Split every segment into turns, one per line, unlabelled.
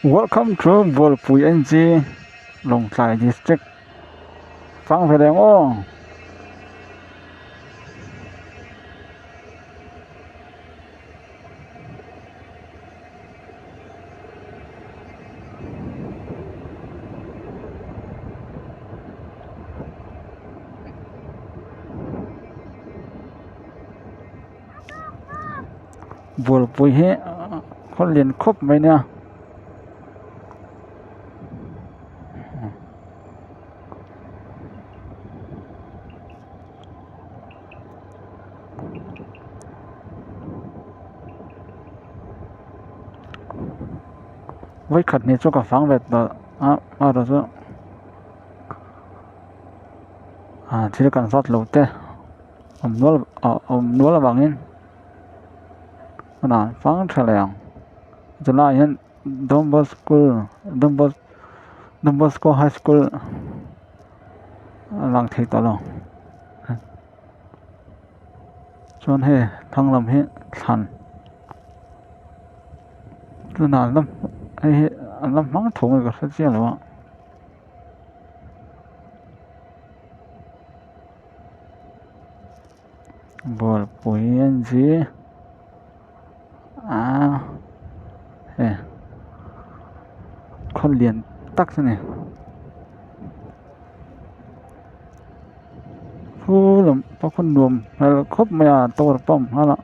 Welcome to Volpui NG Long Sai District. Phang về đèn ô. Volpui he con liền khúc mấy nè. Với khẩn này cho cả phang về đó đó chứ. Chỉ cần rót lẩu tê. Om nuôi là bằng in. Nào phang trở lại. Cho lại hiện Don Bosco High School làng thị tỏ lòng. Cho nên thằng làm hiện thành. Cứ nào làm mắng thùng người có sẽ rồi ạ. Volpui NG con liền tắc thế này. Làm có con nuông hay là khớp mày to bông hay là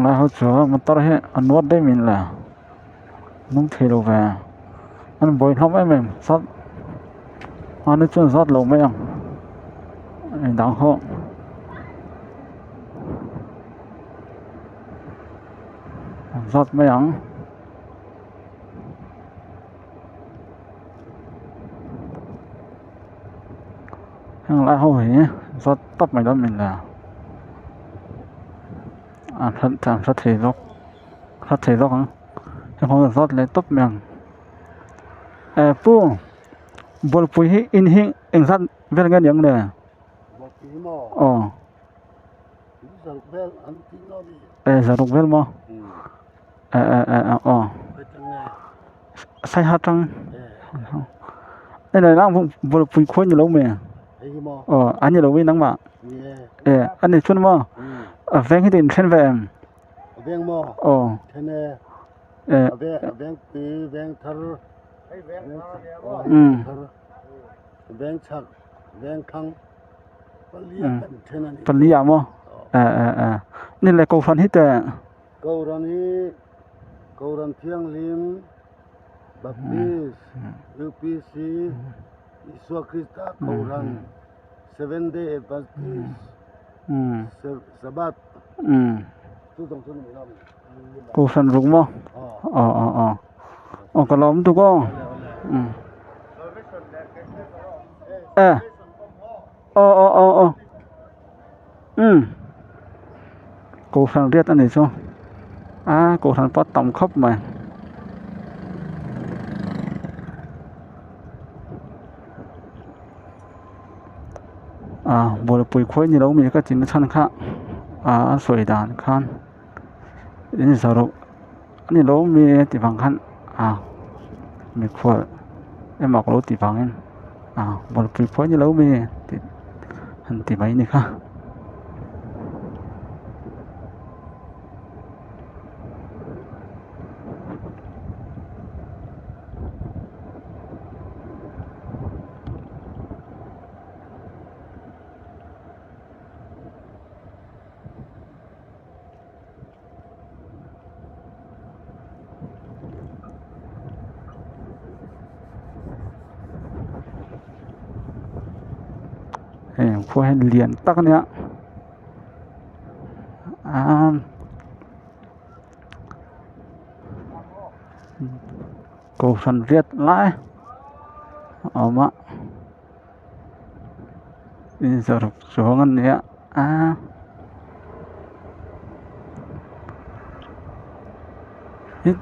là họ chở mà tao hết ăn nuốt đấy mình là nung thịt đồ về ăn bồi không ấy mình sót ăn nó chưa sót lẩu mấy ông mình đắng hộ sót mấy ông hàng lại hôi sót tóc mày đó mình là thật thể dục hả em không rót lấy tóc mình pu Volpui hi in hi anh sát vel ngan yang nè giờ đục vel mo sai hát trăng đây này đang Volpui khối như lâu mày anh như lâu với nắng mà anh này xuân mo ven cái tiền trên về
ven mo trên ven từ ven thar ven chak ven khang
phần lý mo nên là câu phần hết
câu ran thiêng lim Baptist UPC Isua Krista câu ran Seventh Day Adventist Sabat
câu phần rụng mo còn lắm tụi con câu phần riết anh này cho câu phần bắt tổng khóc mà Volpui khối như đâu mình có chính chân khác sợi đàn khan ini saruk ini lo mi tipang khan mi khối em mặc lo tipang en Volpui khối như lâu mi han tipay ni kha khối liền tắc nữa câu phần viết lại oma in zaruk chuangan nia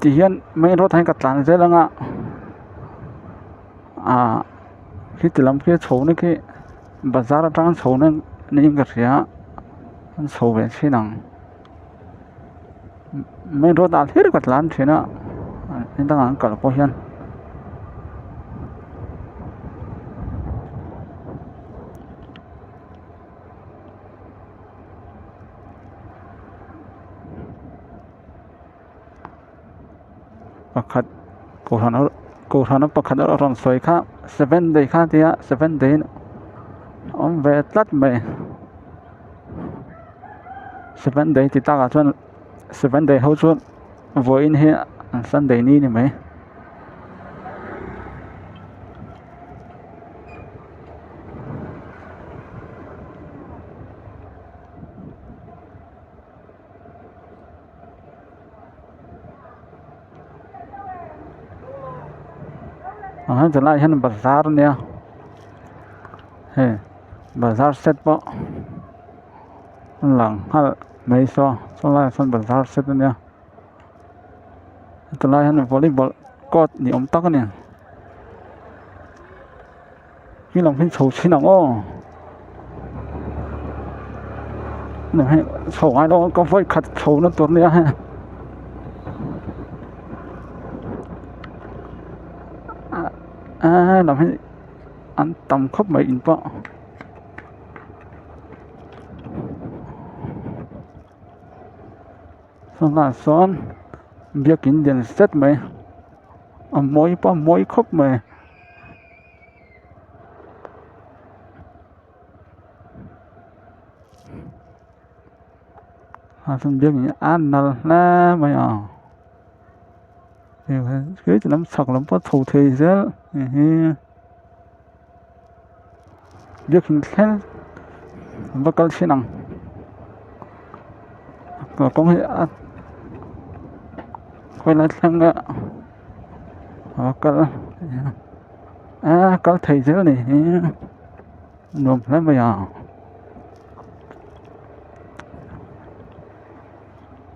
ti hian main road hai ka tlan zelanga khi tilam kia chhone ki bazar atang chhone ning ka ria an chho ve chinang main road al hir ka tlan thina indang ang kal po hian pakhat ko thana pakhat ron soi kha 7 day kha tia 7 day om ve tlat me 7 day ti ta ka chuan 7 day ho chuan voin he Sunday ni mai jalai hian bazar nia he bazar set po lang hal mai so lai san bazar set nia jalai hian volleyball court ni om tak ania hi lang phin chho chinang o nè hay chho ai đâu có voi khát chho nó tuột nia ha làm hay ăn tầm khóc mấy in po xong là son việc kinh điển set mấy mỗi po mỗi khóc mấy xong việc như ăn là mấy cái thì lắm sọc lắm có thầu thề chứ việc hình khen và câu chuyện năng có công hệ quay lại sang ạ và câu thầy chứ này nộp lên bây giờ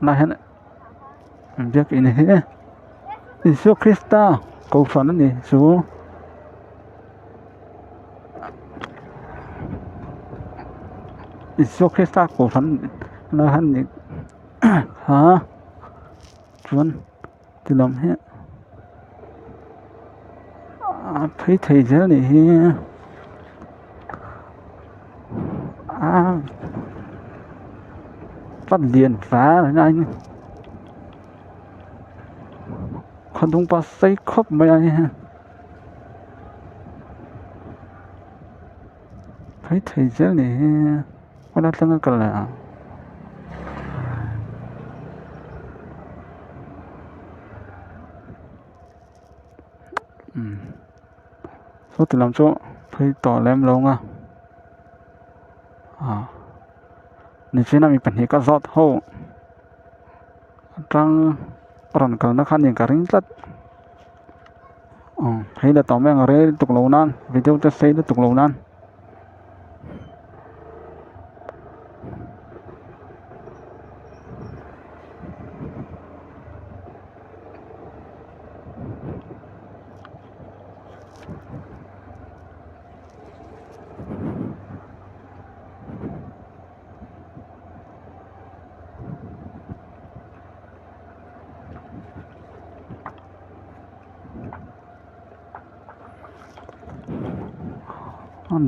là hết việc ini Yesus Kristus cầu phận này số Yesus Kristus cầu phận là hắn này hả chuẩn thì làm hết thấy thầy thế này bắt liền phá rồi anh con đúng bao xây khóc mấy anh thấy thầy chứ này có đã tăng cái là số tiền làm chỗ thấy tỏ lem lâu ngaนี่ใช่น่ามีปัญหาก็รอดโหจังรันกันนะครับยังการิงตัดให้เราต่อแม่งอะไรตุกโลนั่นวิดีโอจะเซ็นตุกโลนั่น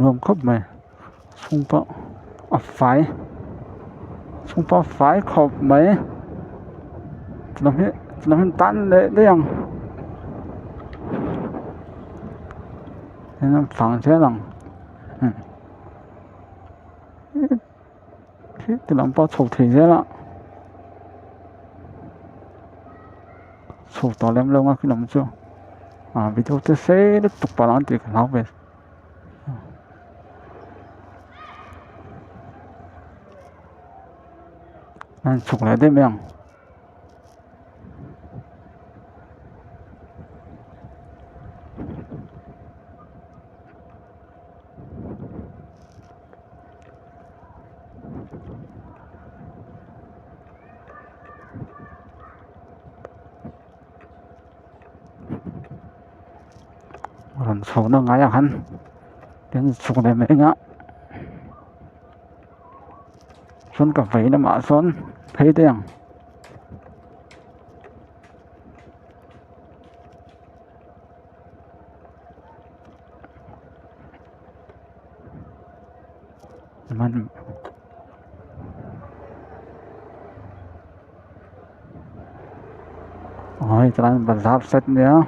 รวมครบไหมส่งปะไฟส่งปะไฟครบไหมจะทำให้ตันเลยได้ยังนั่นฝังใช่หรือที่จะลองปะถูกถี่ใช่ละถูกต่อเล่มเร็วมากขึ้นหรือไม่ชัววิดีโอจะเซ็นตุกปะหลังตีกันแล้วไปนั่นฉุกอะไรได้ไหมยัง ron so na nga ya han den chuk le me nga sun ka vei na ma son phei te yang man ôi cho bạn giáp set nữa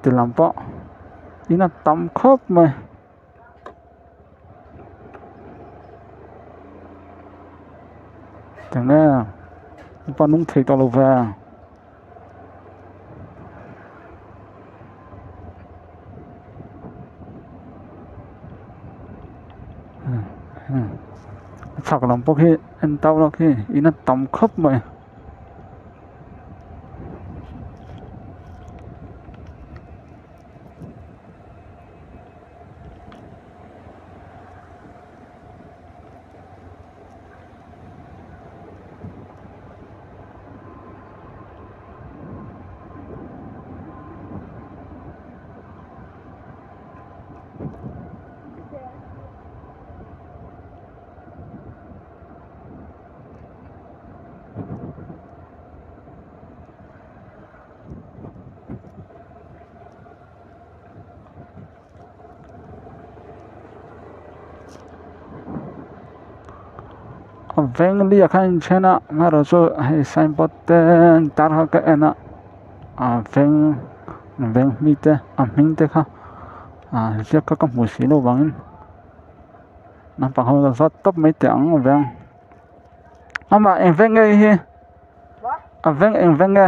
từ làm vợ đi là tắm khớp mà chẳng nghe con nung thấy to lâu về sạc làm bốc khi anh tao đó khi đi là tắm khớp mà veng lia khan chena ma ro so hai sign board ten tar ha ka ena veng mi te ming te kha je ka mu si lo wangin na pa ho za top mai te ang veng ama en veng nge hi veng en veng nge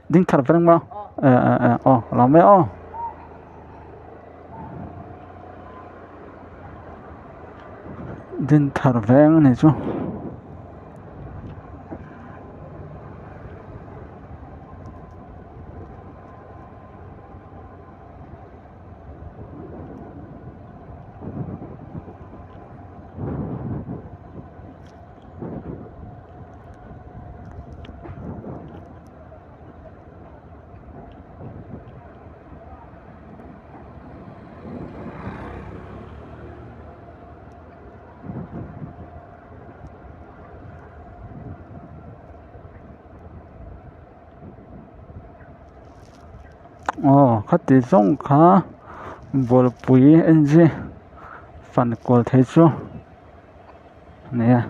ding thar veng ma la me din thar veng này chú khát tí rong khá bol pui enji fan kol thế chú nè